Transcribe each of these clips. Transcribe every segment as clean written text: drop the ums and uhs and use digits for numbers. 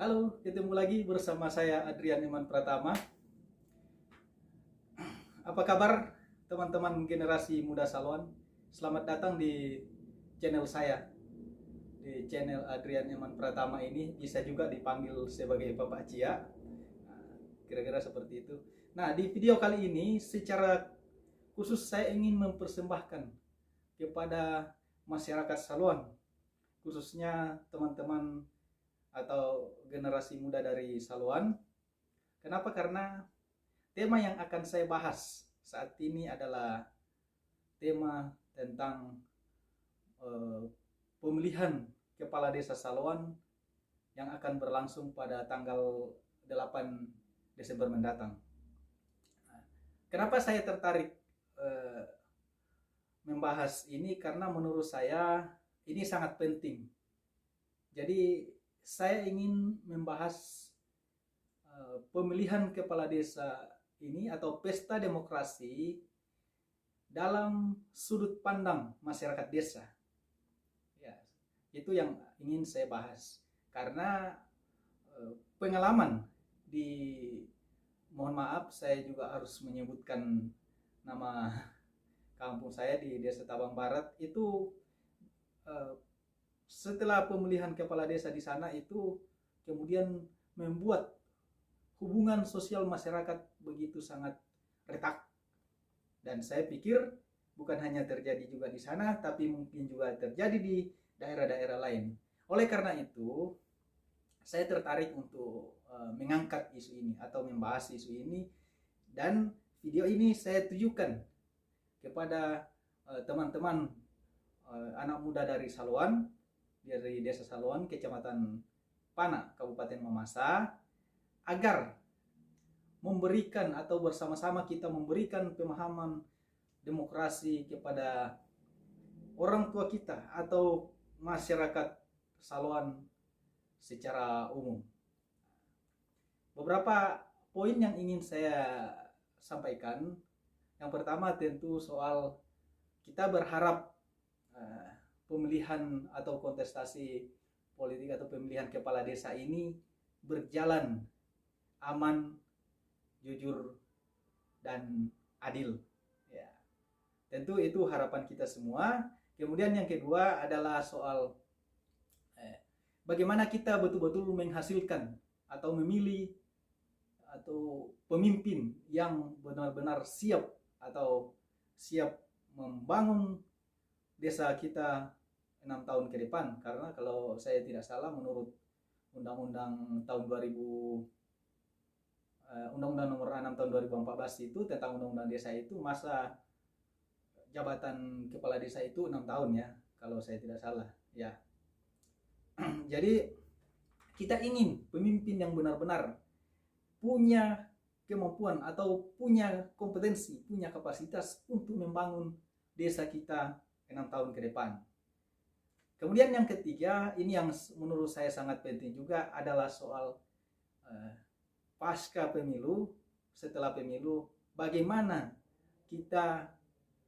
Halo, ketemu lagi bersama saya Adrian Iman Pratama. Apa kabar teman-teman generasi muda Salon? Selamat datang di channel saya. Di channel Adrian Iman Pratama ini bisa juga dipanggil sebagai Bapak Cia. Kira-kira seperti itu. Nah, di video kali ini secara khusus saya ingin mempersembahkan kepada masyarakat Salon, khususnya teman-teman atau generasi muda dari Saluan. Kenapa? Karena tema yang akan saya bahas saat ini adalah tema tentang pemilihan kepala desa Saluan yang akan berlangsung pada tanggal 8 Desember mendatang. Kenapa saya tertarik membahas ini? Karena menurut saya ini sangat penting. Jadi saya ingin membahas pemilihan kepala desa ini atau pesta demokrasi dalam sudut pandang masyarakat desa. Ya, itu yang ingin saya bahas. Karena pengalaman mohon maaf saya juga harus menyebutkan nama kampung saya di Desa Tabang Barat itu setelah pemilihan kepala desa di sana itu kemudian membuat hubungan sosial masyarakat begitu sangat retak. Dan saya pikir bukan hanya terjadi juga di sana, tapi mungkin juga terjadi di daerah-daerah lain. Oleh karena itu, saya tertarik untuk mengangkat isu ini atau membahas isu ini, dan video ini saya tujukan kepada teman-teman anak muda dari Saluan, dari Desa Saluan, Kecamatan Pana, Kabupaten Mamasa, agar memberikan atau bersama-sama kita memberikan pemahaman demokrasi kepada orang tua kita atau masyarakat Saluan secara umum. Beberapa poin yang ingin saya sampaikan. Yang pertama tentu soal kita berharap pemilihan atau kontestasi politik atau pemilihan kepala desa ini berjalan aman, jujur, dan adil. Ya, tentu itu harapan kita semua. Kemudian yang kedua adalah soal bagaimana kita betul-betul menghasilkan atau memilih atau pemimpin yang benar-benar siap atau siap membangun desa kita 6 tahun ke depan. Karena kalau saya tidak salah menurut Undang-Undang tahun 2000 Undang-Undang nomor 6 tahun 2014 itu tentang Undang-Undang Desa itu masa jabatan kepala desa itu 6 tahun ya, kalau saya tidak salah ya. Jadi kita ingin pemimpin yang benar-benar punya kemampuan atau punya kompetensi, punya kapasitas untuk membangun desa kita 6 tahun ke depan. Kemudian yang ketiga, ini yang menurut saya sangat penting juga adalah soal pasca pemilu, setelah pemilu, bagaimana kita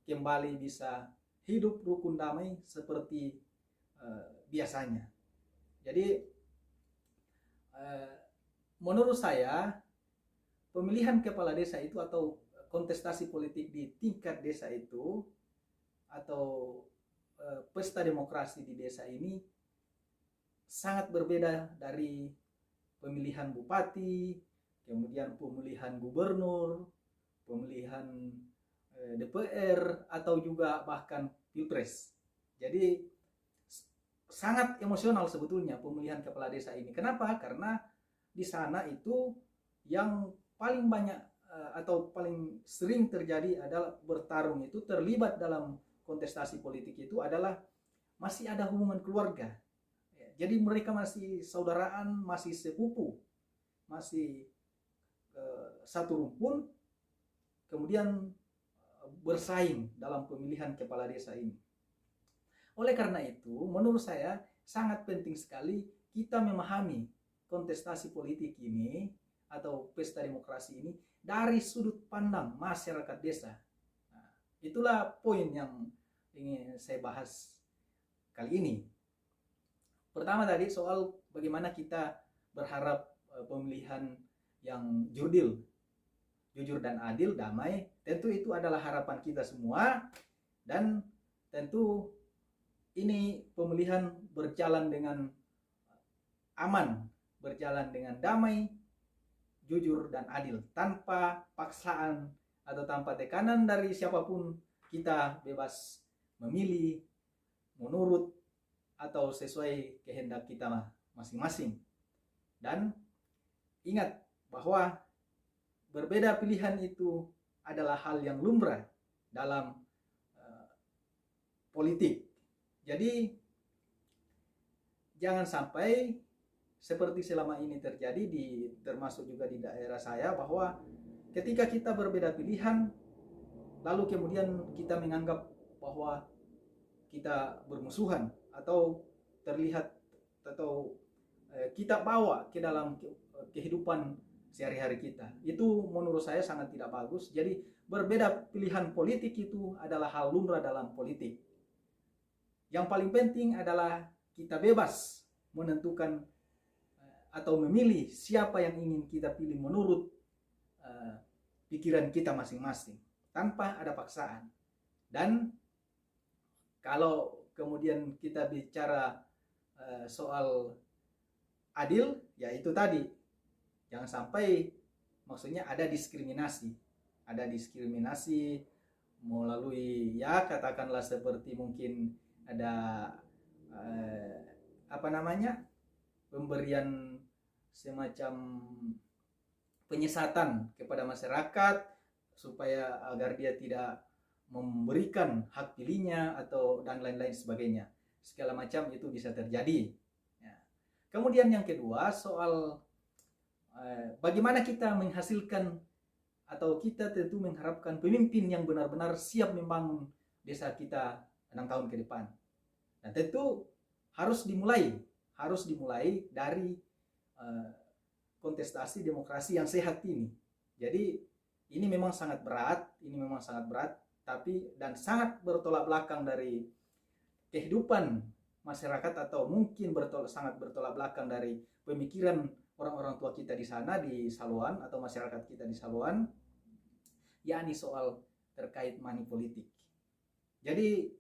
kembali bisa hidup rukun damai seperti biasanya. Jadi menurut saya pemilihan kepala desa itu atau kontestasi politik di tingkat desa itu atau pesta demokrasi di desa ini sangat berbeda dari pemilihan bupati, kemudian pemilihan gubernur, pemilihan DPR, atau juga bahkan pilpres. Jadi sangat emosional sebetulnya pemilihan kepala desa ini. Kenapa? Karena di sana itu yang paling banyak atau paling sering terjadi adalah bertarung itu, terlibat dalam kontestasi politik itu adalah masih ada hubungan keluarga. Jadi mereka masih saudaraan, masih sepupu, masih satu rumpun, kemudian bersaing dalam pemilihan kepala desa ini. Oleh karena itu, menurut saya sangat penting sekali kita memahami kontestasi politik ini atau pesta demokrasi ini dari sudut pandang masyarakat desa. Nah, itulah poin yang ingin saya bahas kali ini. Pertama tadi soal bagaimana kita berharap pemilihan yang jujur dan adil, damai. Tentu itu adalah harapan kita semua, dan tentu ini pemilihan berjalan dengan aman, berjalan dengan damai, jujur dan adil, tanpa paksaan atau tanpa tekanan dari siapapun. Kita bebas memilih menurut atau sesuai kehendak kita masing-masing. Dan ingat bahwa berbeda pilihan itu adalah hal yang lumrah dalam politik. Jadi jangan sampai seperti selama ini terjadi termasuk juga di daerah saya, bahwa ketika kita berbeda pilihan lalu kemudian kita menganggap bahwa kita bermusuhan atau terlihat atau kita bawa ke dalam kehidupan sehari-hari kita. Itu menurut saya sangat tidak bagus. Jadi berbeda pilihan politik itu adalah hal lumrah dalam politik. Yang paling penting adalah kita bebas menentukan atau memilih siapa yang ingin kita pilih menurut pikiran kita masing-masing, tanpa ada paksaan. Dan kalau kemudian kita bicara soal adil, ya itu tadi, jangan sampai maksudnya ada diskriminasi melalui, ya katakanlah seperti mungkin ada pemberian semacam penyesatan kepada masyarakat supaya agar dia tidak memberikan hak pilihnya atau dan lain-lain sebagainya. Segala macam itu bisa terjadi. Ya. Kemudian yang kedua, soal bagaimana kita menghasilkan atau kita tentu mengharapkan pemimpin yang benar-benar siap membangun desa kita 6 tahun ke depan. Dan tentu harus dimulai dari kontestasi demokrasi yang sehat ini. Jadi ini memang sangat berat, tapi dan sangat bertolak belakang dari kehidupan masyarakat, atau mungkin sangat bertolak belakang dari pemikiran orang-orang tua kita di sana di Saluan atau masyarakat kita di Saluan, yakni soal terkait money politik. Jadi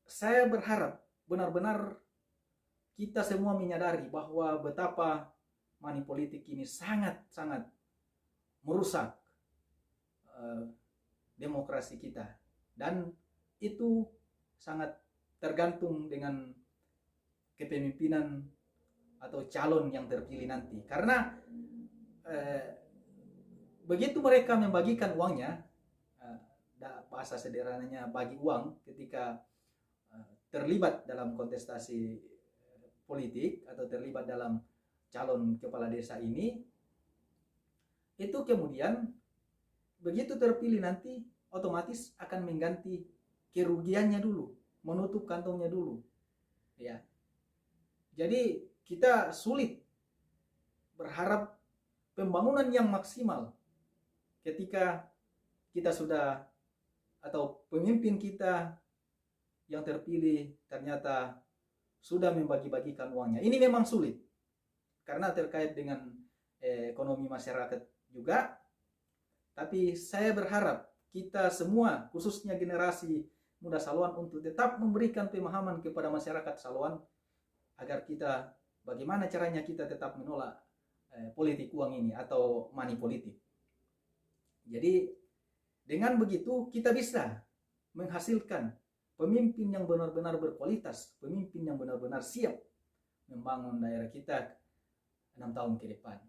saya berharap benar-benar kita semua menyadari bahwa betapa money politik ini sangat-sangat merusak demokrasi kita, dan itu sangat tergantung dengan kepemimpinan atau calon yang terpilih nanti. Karena begitu mereka membagikan uangnya, bahasa sederhananya bagi uang, ketika terlibat dalam kontestasi politik atau terlibat dalam calon kepala desa ini, itu kemudian begitu terpilih nanti otomatis akan mengganti kerugiannya dulu, menutup kantongnya dulu, ya. Jadi kita sulit berharap pembangunan yang maksimal ketika kita sudah atau pemimpin kita yang terpilih ternyata sudah membagi-bagikan uangnya. Ini memang sulit karena terkait dengan ekonomi masyarakat juga. Tapi saya berharap kita semua, khususnya generasi muda Saluan, untuk tetap memberikan pemahaman kepada masyarakat Saluan agar kita, bagaimana caranya kita tetap menolak politik uang ini atau money politik. Jadi dengan begitu kita bisa menghasilkan pemimpin yang benar-benar berkualitas, pemimpin yang benar-benar siap membangun daerah kita 6 tahun ke depan.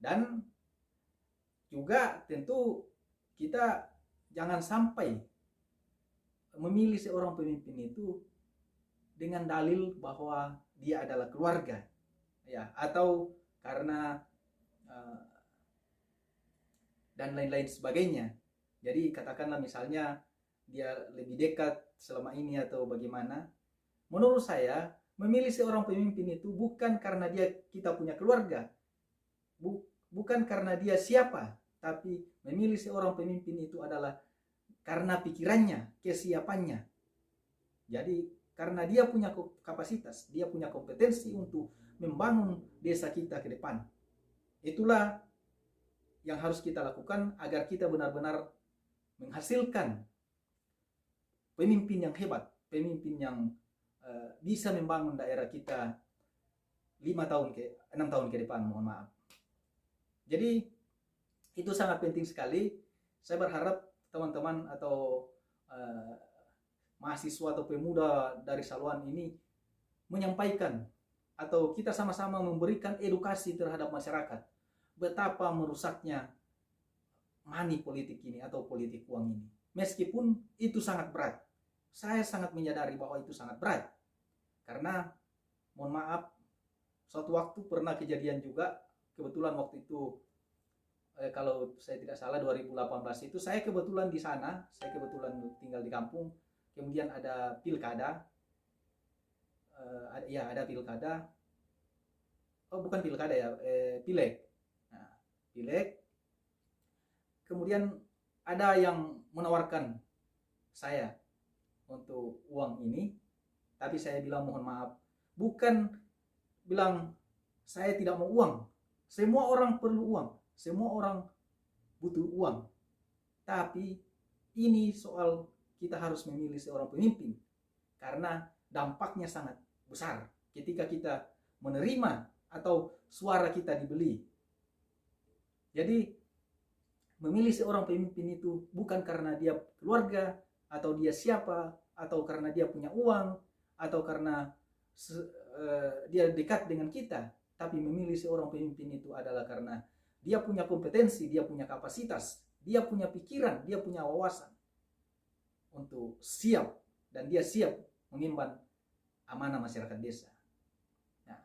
Dan juga tentu kita jangan sampai memilih seorang pemimpin itu dengan dalil bahwa dia adalah keluarga, ya, atau karena dan lain-lain sebagainya. Jadi katakanlah misalnya dia lebih dekat selama ini atau bagaimana. Menurut saya memilih seorang pemimpin itu bukan karena kita punya keluarga, bukan karena dia siapa, tapi memilih seorang pemimpin itu adalah karena pikirannya, kesiapannya. Jadi karena dia punya kapasitas, dia punya kompetensi untuk membangun desa kita ke depan. Itulah yang harus kita lakukan agar kita benar-benar menghasilkan pemimpin yang hebat, pemimpin yang bisa membangun daerah kita 6 tahun ke depan, mohon maaf. Jadi itu sangat penting sekali. Saya berharap teman-teman atau mahasiswa atau pemuda dari Saluan ini menyampaikan atau kita sama-sama memberikan edukasi terhadap masyarakat betapa merusaknya money politik ini atau politik uang ini. Meskipun itu sangat berat, saya sangat menyadari bahwa itu sangat berat, karena mohon maaf, suatu waktu pernah kejadian juga, kebetulan waktu itu kalau saya tidak salah 2018 itu saya kebetulan di sana, saya kebetulan tinggal di kampung. Kemudian ada pilkada, ada pilkada, oh bukan pilkada ya, pileg. Nah, pileg. Kemudian ada yang menawarkan saya untuk uang ini, tapi saya bilang mohon maaf, bukan bilang saya tidak mau uang. Semua orang perlu uang, semua orang butuh uang. Tapi ini soal kita harus memilih seorang pemimpin, karena dampaknya sangat besar ketika kita menerima atau suara kita dibeli. Jadi memilih seorang pemimpin itu bukan karena dia keluarga atau dia siapa, atau karena dia punya uang, atau karena dia dekat dengan kita, tapi memilih seorang pemimpin itu adalah karena dia punya kompetensi, dia punya kapasitas, dia punya pikiran, dia punya wawasan untuk siap, dan dia siap mengemban amanah masyarakat desa. Nah,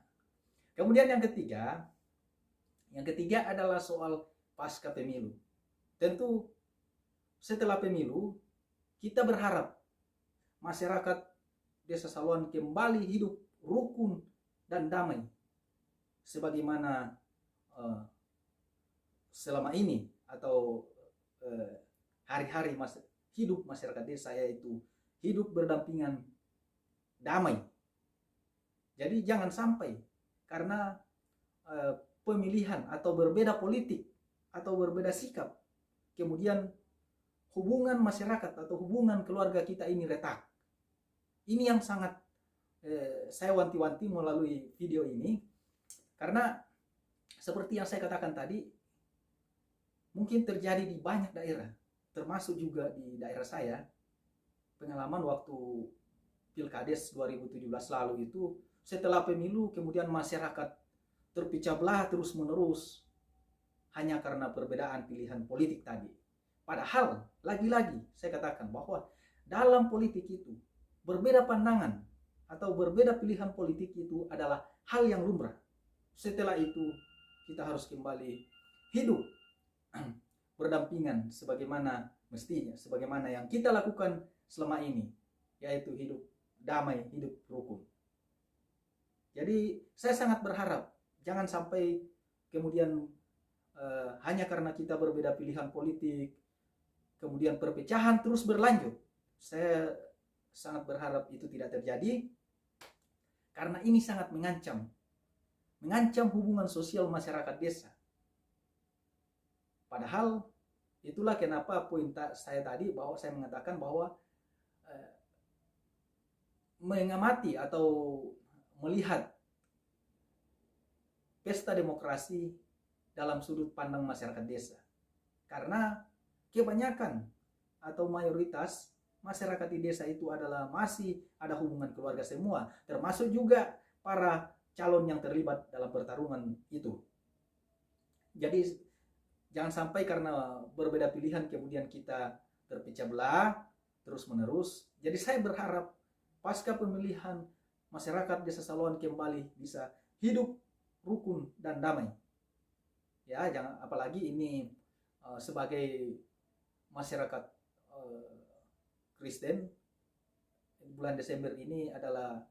kemudian yang ketiga adalah soal pasca pemilu. Tentu setelah pemilu kita berharap masyarakat Desa Saluan kembali hidup rukun dan damai sebagaimana selama ini atau hari-hari hidup masyarakat desa, yaitu hidup berdampingan damai. Jadi jangan sampai karena pemilihan atau berbeda politik atau berbeda sikap, kemudian hubungan masyarakat atau hubungan keluarga kita ini retak. Ini yang sangat saya wanti-wanti melalui video ini, karena seperti yang saya katakan tadi, mungkin terjadi di banyak daerah, termasuk juga di daerah saya. Pengalaman waktu Pilkades 2017 lalu itu, setelah pemilu kemudian masyarakat terpecah belah terus menerus hanya karena perbedaan pilihan politik tadi. Padahal lagi-lagi saya katakan bahwa dalam politik itu berbeda pandangan atau berbeda pilihan politik itu adalah hal yang lumrah. Setelah itu kita harus kembali hidup berdampingan sebagaimana mestinya, sebagaimana yang kita lakukan selama ini, yaitu hidup damai, hidup rukun. Jadi saya sangat berharap jangan sampai kemudian hanya karena kita berbeda pilihan politik kemudian perpecahan terus berlanjut. Saya sangat berharap itu tidak terjadi, karena ini sangat mengancam hubungan sosial masyarakat desa. Padahal itulah kenapa poin saya tadi, bahwa saya mengatakan bahwa mengamati atau melihat pesta demokrasi dalam sudut pandang masyarakat desa. Karena kebanyakan atau mayoritas masyarakat di desa itu adalah masih ada hubungan keluarga semua, termasuk juga para calon yang terlibat dalam pertarungan itu. Jadi jangan sampai karena berbeda pilihan kemudian kita terpecah belah terus menerus. Jadi saya berharap pasca pemilihan masyarakat Desa Saluan kembali bisa hidup rukun dan damai. Ya, jangan, apalagi ini sebagai masyarakat Kristen, bulan Desember ini adalah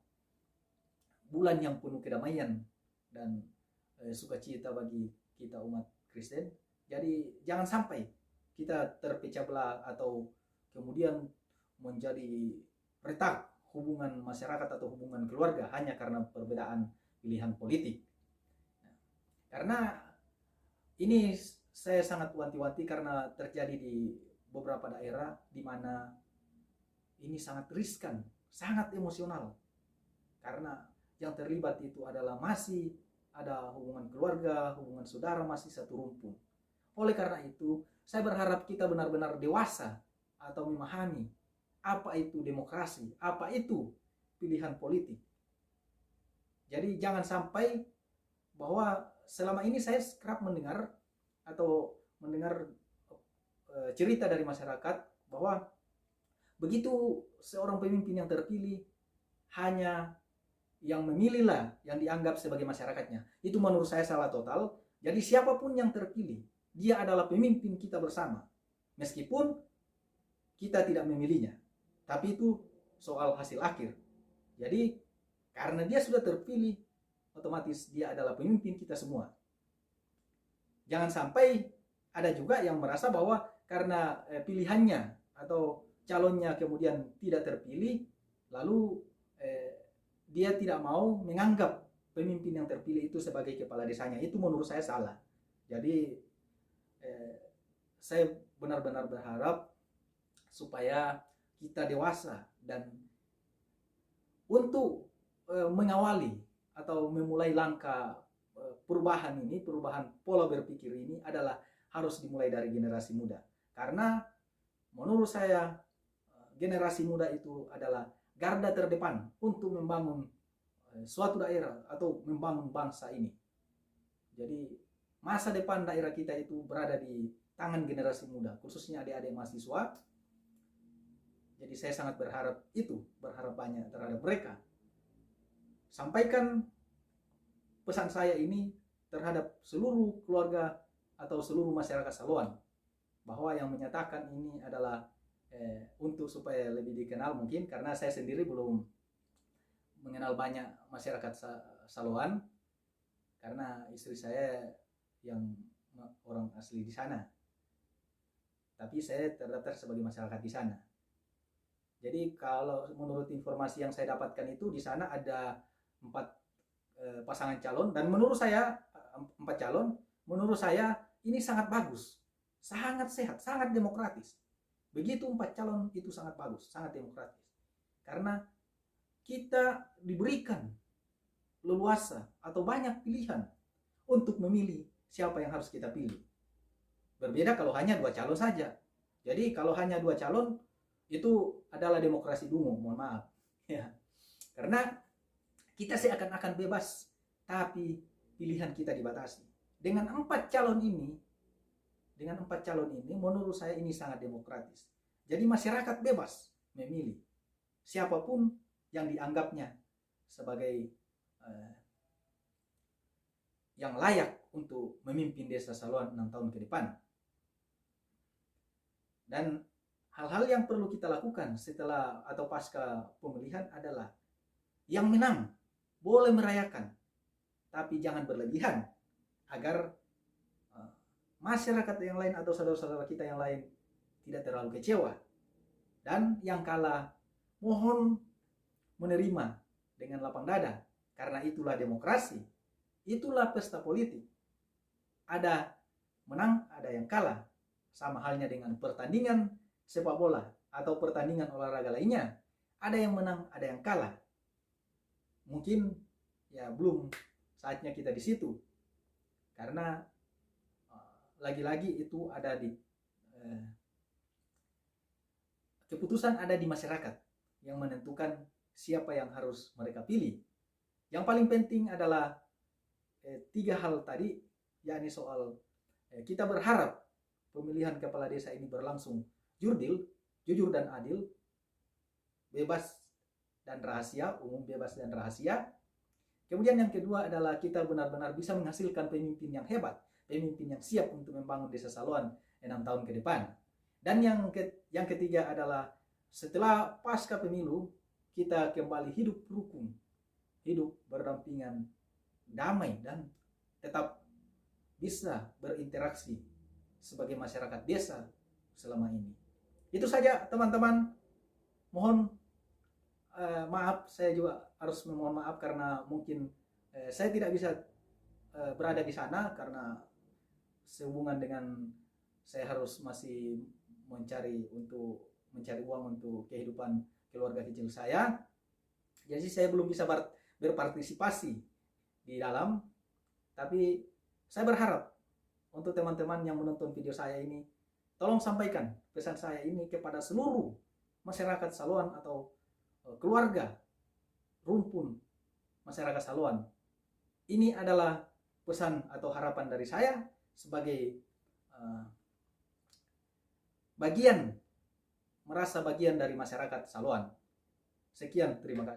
bulan yang penuh kedamaian dan sukacita bagi kita umat Kristen. Jadi jangan sampai kita terpecah belah atau kemudian menjadi retak hubungan masyarakat atau hubungan keluarga hanya karena perbedaan pilihan politik. Karena ini saya sangat wanti-wanti karena terjadi di beberapa daerah di mana ini sangat riskan, sangat emosional. Karena yang terlibat itu adalah masih ada hubungan keluarga, hubungan saudara masih satu rumpun. Oleh karena itu, saya berharap kita benar-benar dewasa atau memahami apa itu demokrasi, apa itu pilihan politik. Jadi jangan sampai bahwa selama ini saya kerap mendengar cerita dari masyarakat bahwa begitu seorang pemimpin yang terpilih hanya yang memilihlah yang dianggap sebagai masyarakatnya. Itu menurut saya salah total. Jadi siapapun yang terpilih, dia adalah pemimpin kita bersama. Meskipun kita tidak memilihnya. Tapi itu soal hasil akhir. Jadi karena dia sudah terpilih, otomatis dia adalah pemimpin kita semua. Jangan sampai ada juga yang merasa bahwa karena pilihannya atau calonnya kemudian tidak terpilih, lalu dia tidak mau menganggap pemimpin yang terpilih itu sebagai kepala desanya. Itu menurut saya salah. Jadi saya benar-benar berharap supaya kita dewasa dan untuk mengawali atau memulai langkah perubahan pola berpikir ini adalah harus dimulai dari generasi muda. Karena menurut saya generasi muda itu adalah garda terdepan untuk membangun suatu daerah atau membangun bangsa ini. Jadi masa depan daerah kita itu berada di tangan generasi muda, khususnya adik-adik mahasiswa. Jadi saya sangat berharap banyak terhadap mereka. Sampaikan pesan saya ini terhadap seluruh keluarga atau seluruh masyarakat Saloan, bahwa yang menyatakan ini adalah untuk supaya lebih dikenal mungkin, karena saya sendiri belum mengenal banyak masyarakat Saloan, karena istri saya yang orang asli di sana, tapi saya terdaftar sebagai masyarakat di sana. Jadi kalau menurut informasi yang saya dapatkan itu di sana ada 4 pasangan calon, dan menurut saya 4 calon, menurut saya ini sangat bagus, sangat sehat, sangat demokratis. Begitu 4 calon itu sangat bagus, sangat demokratis. Karena kita diberikan leluasa atau banyak pilihan untuk memilih siapa yang harus kita pilih. Berbeda kalau hanya 2 calon saja. Jadi kalau hanya 2 calon itu adalah demokrasi dungu, mohon maaf. Ya. Karena kita seakan-akan bebas, tapi pilihan kita dibatasi. Dengan 4 calon ini, menurut saya ini sangat demokratis. Jadi masyarakat bebas memilih siapapun yang dianggapnya sebagai yang layak untuk memimpin Desa Saloan 6 tahun ke depan. Dan hal-hal yang perlu kita lakukan setelah atau pasca pemilihan adalah yang menang boleh merayakan, tapi jangan berlebihan agar masyarakat yang lain atau saudara-saudara kita yang lain tidak terlalu kecewa. Dan yang kalah mohon menerima dengan lapang dada, karena itulah demokrasi, itulah pesta politik. Ada menang, ada yang kalah. Sama halnya dengan pertandingan sepak bola atau pertandingan olahraga lainnya, ada yang menang, ada yang kalah. Mungkin ya belum saatnya kita di situ, karena lagi-lagi itu ada di keputusan ada di masyarakat yang menentukan siapa yang harus mereka pilih. Yang paling penting adalah 3 hal tadi, yakni soal kita berharap pemilihan kepala desa ini berlangsung jujur dan adil, bebas dan rahasia, umum, bebas dan rahasia. Kemudian yang kedua adalah kita benar-benar bisa menghasilkan pemimpin yang hebat, pemimpin yang siap untuk membangun Desa Saloan 6 tahun ke depan. Dan yang ketiga adalah setelah pasca pemilu kita kembali hidup rukun, hidup berdampingan, damai, dan tetap bisa berinteraksi sebagai masyarakat desa selama ini. Itu saja teman-teman. Mohon maaf, saya juga harus memohon maaf karena mungkin saya tidak bisa berada di sana karena sehubungan dengan saya harus masih mencari uang untuk kehidupan keluarga kecil saya. Jadi saya belum bisa berpartisipasi di dalam, tapi saya berharap untuk teman-teman yang menonton video saya ini, tolong sampaikan pesan saya ini kepada seluruh masyarakat Saluan atau keluarga rumpun masyarakat Saluan. Ini adalah pesan atau harapan dari saya sebagai merasa bagian dari masyarakat Saluan. Sekian, terima kasih.